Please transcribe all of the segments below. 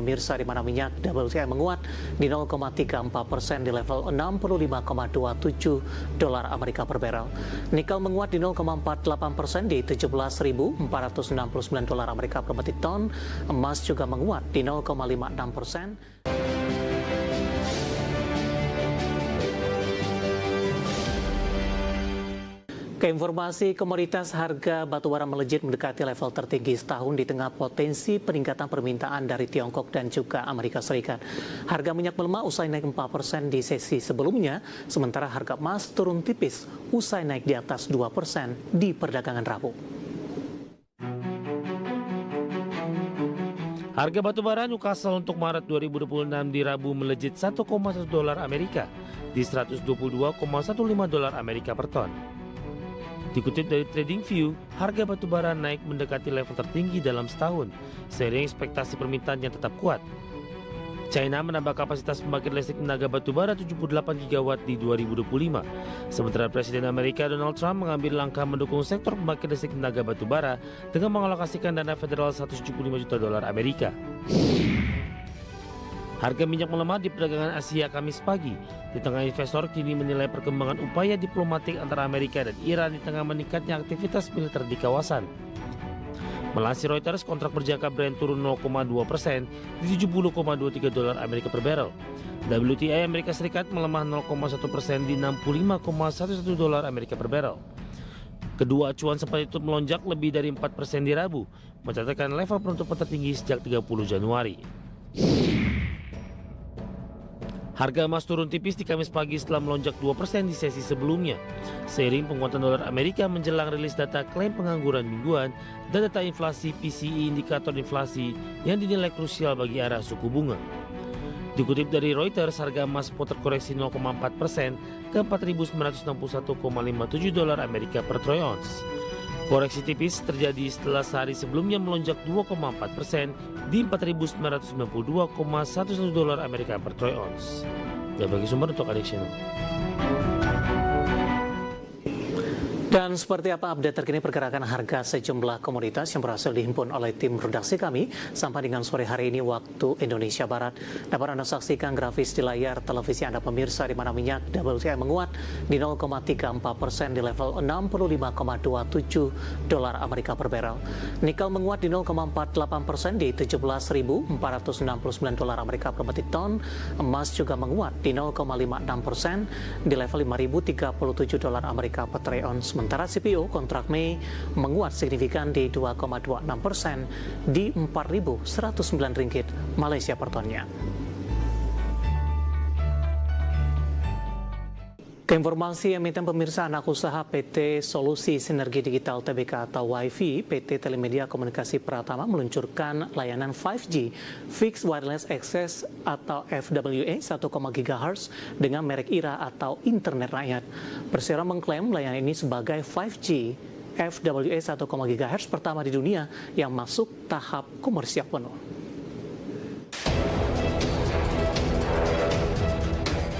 Pemirsa, di mana minyak WTI menguat di 0,34% di level 65,27 dolar Amerika per barrel. Nikel menguat di 0,48% di 17.469 dolar Amerika per metrik ton. Emas juga menguat di 0,56%. Keinformasi komoditas, harga batubara melejit mendekati level tertinggi setahun di tengah potensi peningkatan permintaan dari Tiongkok dan juga Amerika Serikat. Harga minyak melemah usai naik 4% di sesi sebelumnya, sementara harga emas turun tipis usai naik di atas 2% di perdagangan Rabu. Harga batubara Newcastle untuk Maret 2026 di Rabu melejit 1,1 dolar Amerika di 122,15 dolar Amerika per ton. Dikutip dari TradingView, harga batubara naik mendekati level tertinggi dalam setahun, seiring ekspektasi permintaan yang tetap kuat. China menambah kapasitas pembangkit listrik tenaga batubara 78 gigawatt di 2025, sementara Presiden Amerika Donald Trump mengambil langkah mendukung sektor pembangkit listrik tenaga batubara dengan mengalokasikan dana federal 175 juta dolar Amerika. Harga minyak melemah di perdagangan Asia Kamis pagi, di tengah investor kini menilai perkembangan upaya diplomatik antara Amerika dan Iran di tengah meningkatnya aktivitas militer di kawasan. Melansir Reuters, kontrak berjangka Brent turun 0,2% di 70,23 dolar Amerika per barrel. WTI Amerika Serikat melemah 0,1% di 65,11 dolar Amerika per barrel. Kedua acuan sempat itu melonjak lebih dari 4% di Rabu, mencatatkan level penutupan tertinggi sejak 30 Januari. Harga emas turun tipis di Kamis pagi setelah melonjak 2% di sesi sebelumnya, seiring penguatan dolar Amerika menjelang rilis data klaim pengangguran mingguan dan data inflasi PCE, indikator inflasi yang dinilai krusial bagi arah suku bunga. Dikutip dari Reuters, harga emas spot terkoreksi 0,4% ke 4.961,57 dolar Amerika per troy ounce. Koreksi tipis terjadi setelah sehari sebelumnya melonjak 2,4% di 4.992,11 dolar Amerika per troy ounce. Dan bagi sumber untuk Adik Channel. Dan seperti apa update terkini pergerakan harga sejumlah komoditas yang berhasil dihimpun oleh tim redaksi kami sampai dengan sore hari ini waktu Indonesia Barat. Dapat Anda saksikan grafis di layar televisi Anda pemirsa, di mana minyak WTI menguat di 0,34% di level 65,27 dolar Amerika per barrel. Nikel menguat di 0,48% di 17.469 dolar Amerika per metrik ton. Emas juga menguat di 0,56% di level 5.037 dolar Amerika per troy ounce. Sementara CPO kontrak Mei menguat signifikan di 2,26% di 4.109 ringgit Malaysia per tonnya. Keinformasi emiten pemirsa, anak usaha PT Solusi Sinergi Digital Tbk atau WiFi, PT Telemedia Komunikasi Pratama meluncurkan layanan 5G Fixed Wireless Access atau FWA 1, GHz dengan merek IRA atau Internet Rakyat. Persero mengklaim layanan ini sebagai 5G FWA 1, GHz pertama di dunia yang masuk tahap komersial penuh.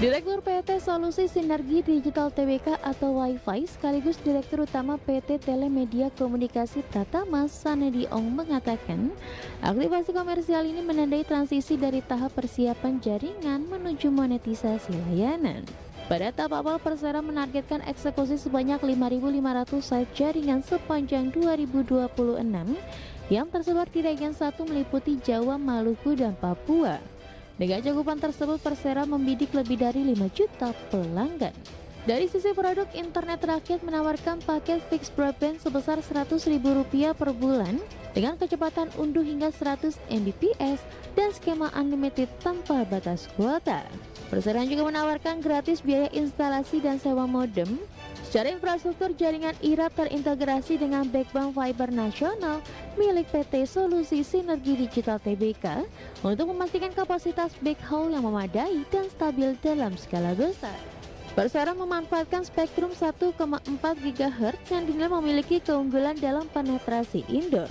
Direktur PT Solusi Sinergi Digital Tbk atau WiFi sekaligus Direktur Utama PT Telemedia Komunikasi Pratama Sanedi Ong mengatakan, aktivasi komersial ini menandai transisi dari tahap persiapan jaringan menuju monetisasi layanan. Pada tahap awal, Persero menargetkan eksekusi sebanyak 5.500 site jaringan sepanjang 2026 yang tersebar di region 1 meliputi Jawa, Maluku, dan Papua. Dengan cakupan tersebut, Persero membidik lebih dari 5 juta pelanggan. Dari sisi produk, Internet Rakyat menawarkan paket fixed broadband sebesar Rp100.000 per bulan dengan kecepatan unduh hingga 100 Mbps dan skema unlimited tanpa batas kuota. Persero juga menawarkan gratis biaya instalasi dan sewa modem. Secara infrastruktur, jaringan IRA terintegrasi dengan backbone fiber nasional milik PT Solusi Sinergi Digital Tbk untuk memastikan kapasitas backhaul yang memadai dan stabil dalam skala besar. Persero memanfaatkan spektrum 1,4 GHz yang dinilai memiliki keunggulan dalam penetrasi indoor.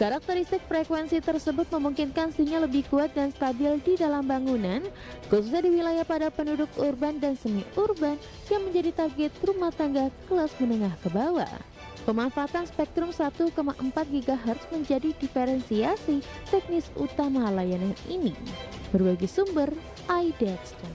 Karakteristik frekuensi tersebut memungkinkan sinyal lebih kuat dan stabil di dalam bangunan, khususnya di wilayah padat penduduk urban dan semi-urban yang menjadi target rumah tangga kelas menengah ke bawah. Pemanfaatan spektrum 1,4 GHz menjadi diferensiasi teknis utama layanan ini. Berbagai sumber, iDexter.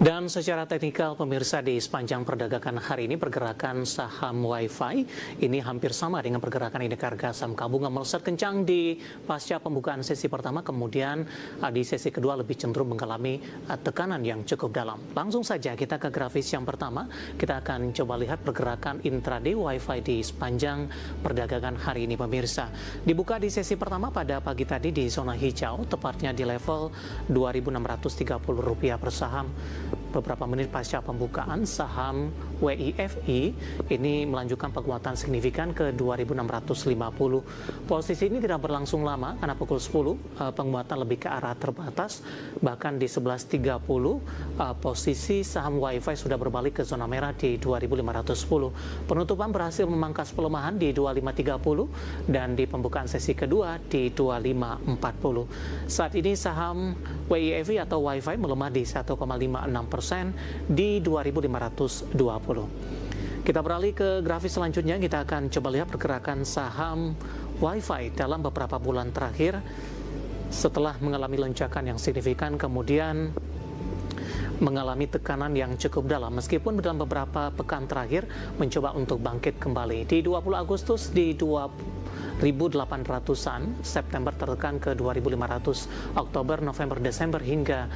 Dan secara teknikal pemirsa, di sepanjang perdagangan hari ini pergerakan saham Wi-Fi ini hampir sama dengan pergerakan indeks harga saham gabungan, melesat kencang di pasca pembukaan sesi pertama, kemudian di sesi kedua lebih cenderung mengalami tekanan yang cukup dalam. Langsung saja kita ke grafis yang pertama, kita akan coba lihat pergerakan intraday Wi-Fi di sepanjang perdagangan hari ini pemirsa. Dibuka di sesi pertama pada pagi tadi di zona hijau, tepatnya di level Rp2.630 per saham. Beberapa menit pasca pembukaan, saham WIFI ini melanjutkan penguatan signifikan ke 2.650. Posisi ini tidak berlangsung lama karena pukul 10 penguatan lebih ke arah terbatas. Bahkan di 11.30 posisi saham Wi-Fi sudah berbalik ke zona merah di 2.510. Penutupan berhasil memangkas pelemahan di 2.530 dan di pembukaan sesi kedua di 2.540. Saat ini saham WIFI atau Wi-Fi melemah di 1,56% di 2.520. Kita beralih ke grafis selanjutnya, kita akan coba lihat pergerakan saham Wi-Fi dalam beberapa bulan terakhir setelah mengalami lonjakan yang signifikan, kemudian mengalami tekanan yang cukup dalam, meskipun dalam beberapa pekan terakhir mencoba untuk bangkit kembali. Di 20 Agustus di 1.800-an, September tertekan ke 2.500, Oktober, November, Desember hingga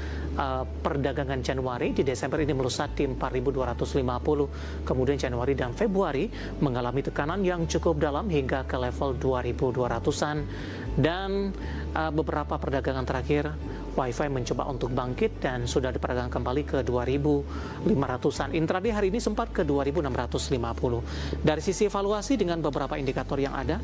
perdagangan Januari. Di Desember ini melesat di 4.250, kemudian Januari dan Februari mengalami tekanan yang cukup dalam hingga ke level 2.200-an, dan beberapa perdagangan terakhir Wi-Fi mencoba untuk bangkit dan sudah diperdagangkan kembali ke 2.500-an. Intraday hari ini sempat ke 2.650. Dari sisi evaluasi dengan beberapa indikator yang ada,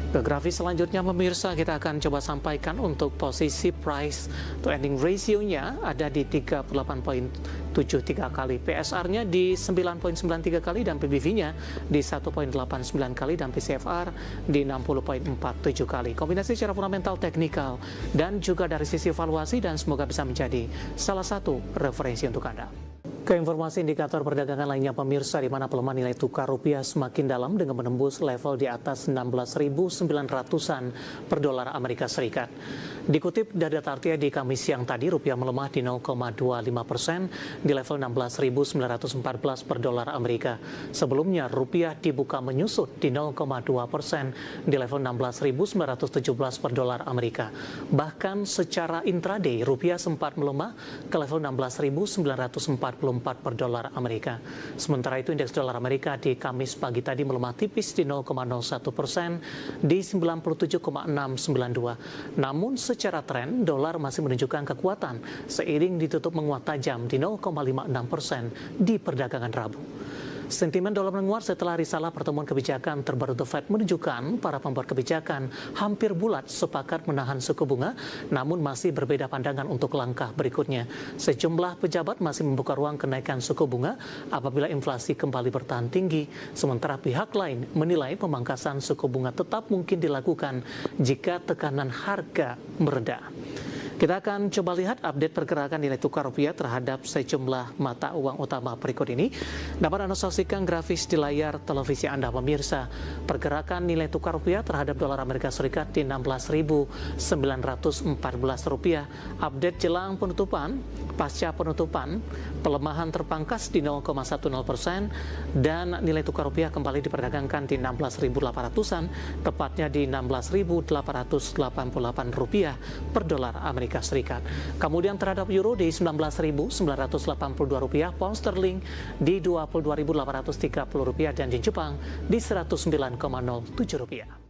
ke grafis selanjutnya pemirsa, kita akan coba sampaikan untuk posisi price to earning ratio-nya ada di 38,73 kali, PSR-nya di 9,93 kali, dan PBV-nya di 1,89 kali, dan PCFR di 60,47 kali. Kombinasi secara fundamental, teknikal, dan juga dari sisi evaluasi, dan semoga bisa menjadi salah satu referensi untuk Anda. Ke informasi indikator perdagangan lainnya pemirsa, di mana pelemahan nilai tukar rupiah semakin dalam dengan menembus level di atas 16.900-an per dolar Amerika Serikat. Dikutip dari data Artia di Kamis siang tadi, rupiah melemah di 0,25% di level 16.914 per dolar Amerika. Sebelumnya rupiah dibuka menyusut di 0,2% di level 16.917 per dolar Amerika. Bahkan secara intraday rupiah sempat melemah ke level 16.944 per dolar Amerika. Sementara itu indeks dolar Amerika di Kamis pagi tadi melemah tipis di 0,01% di 97,692. Namun secara tren dolar masih menunjukkan kekuatan seiring ditutup menguat tajam di 0,56% di perdagangan Rabu. Sentimen dolar menguat setelah risalah pertemuan kebijakan terbaru The Fed menunjukkan para pembuat kebijakan hampir bulat sepakat menahan suku bunga, namun masih berbeda pandangan untuk langkah berikutnya. Sejumlah pejabat masih membuka ruang kenaikan suku bunga apabila inflasi kembali bertahan tinggi, sementara pihak lain menilai pemangkasan suku bunga tetap mungkin dilakukan jika tekanan harga mereda. Kita akan coba lihat update pergerakan nilai tukar rupiah terhadap sejumlah mata uang utama berikut ini. Dapat Anda saksikan grafis di layar televisi Anda pemirsa. Pergerakan nilai tukar rupiah terhadap dolar Amerika Serikat di 16.914 rupiah. Update jelang penutupan, pasca penutupan, pelemahan terpangkas di 0,10% dan nilai tukar rupiah kembali diperdagangkan di 16.800-an, tepatnya di 16.888 rupiah per dolar Amerika Serikat. Kemudian terhadap euro di 19.982 rupiah, pound sterling di 22.830 rupiah, dan di Jepang di 109,07 rupiah.